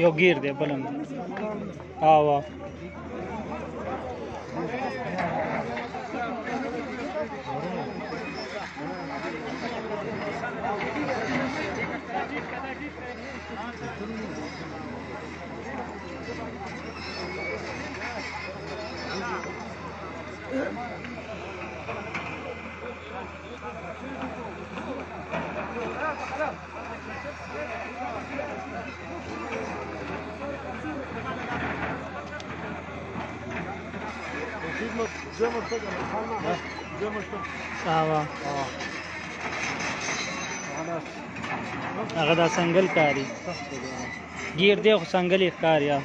یو گیر دی بلند آوا آوا هغه دا څنګل کاری گیر دی خو څنګل یې ښکاري یو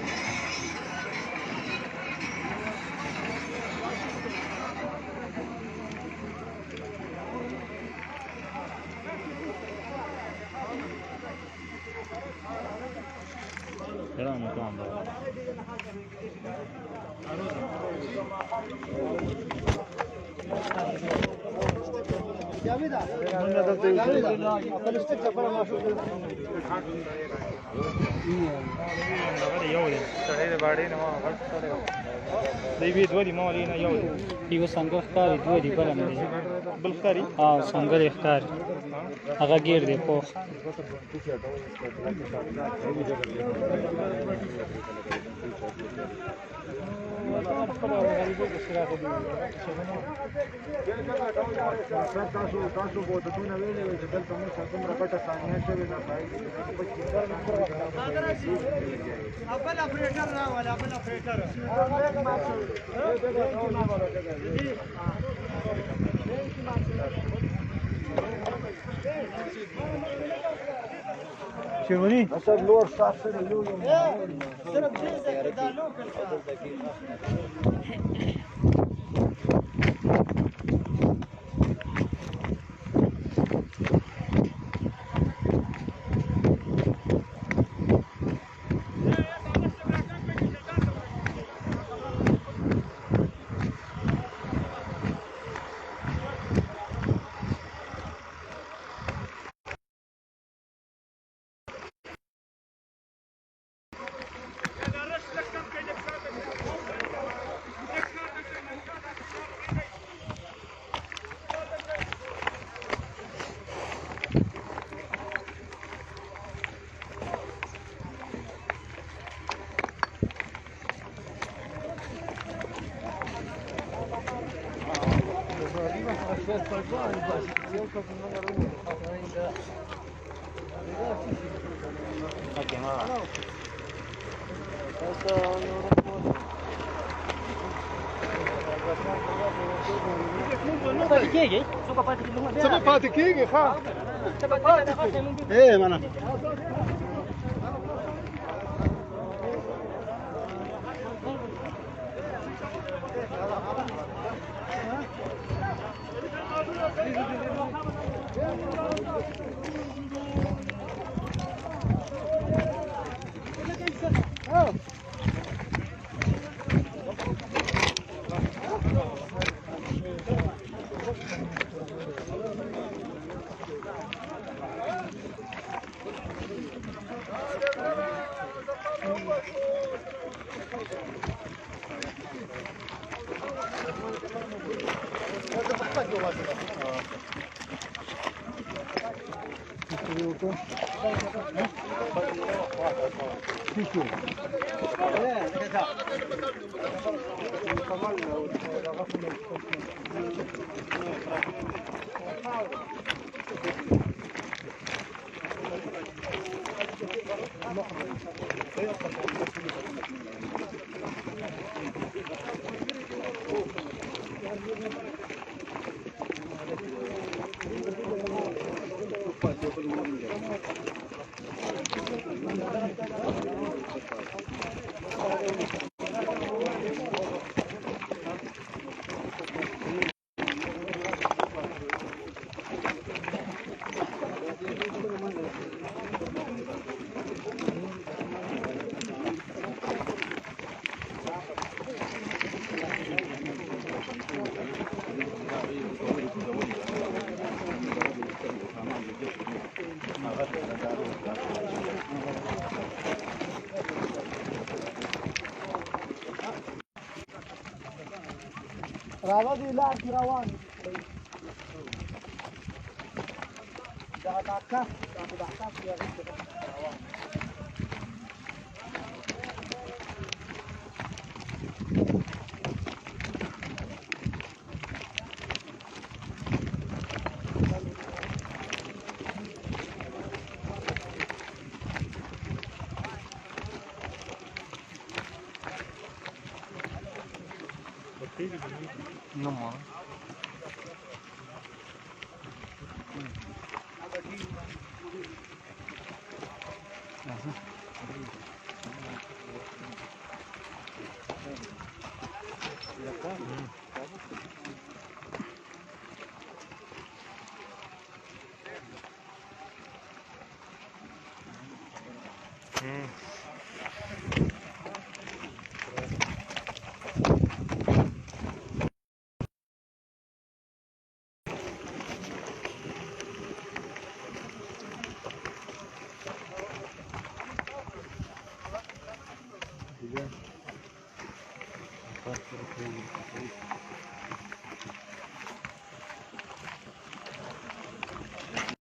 څنګه ښکاري دوه دي بل نه بل ښکاري څنګه یې ښکاري هغه ګیر دی پوخ تاسو بودتونه ویلې وي چې دلته موږ څومره ګټه ثانیه شوې ده بل اپریټر راوله بل اپریټر شیرونی اصل لور صاف سره یو صرف دې ځکه دا لوکل څه پاتې کېږي ښه مننه راوځي لار کې روان دا تاکا دا تاکا روان No more.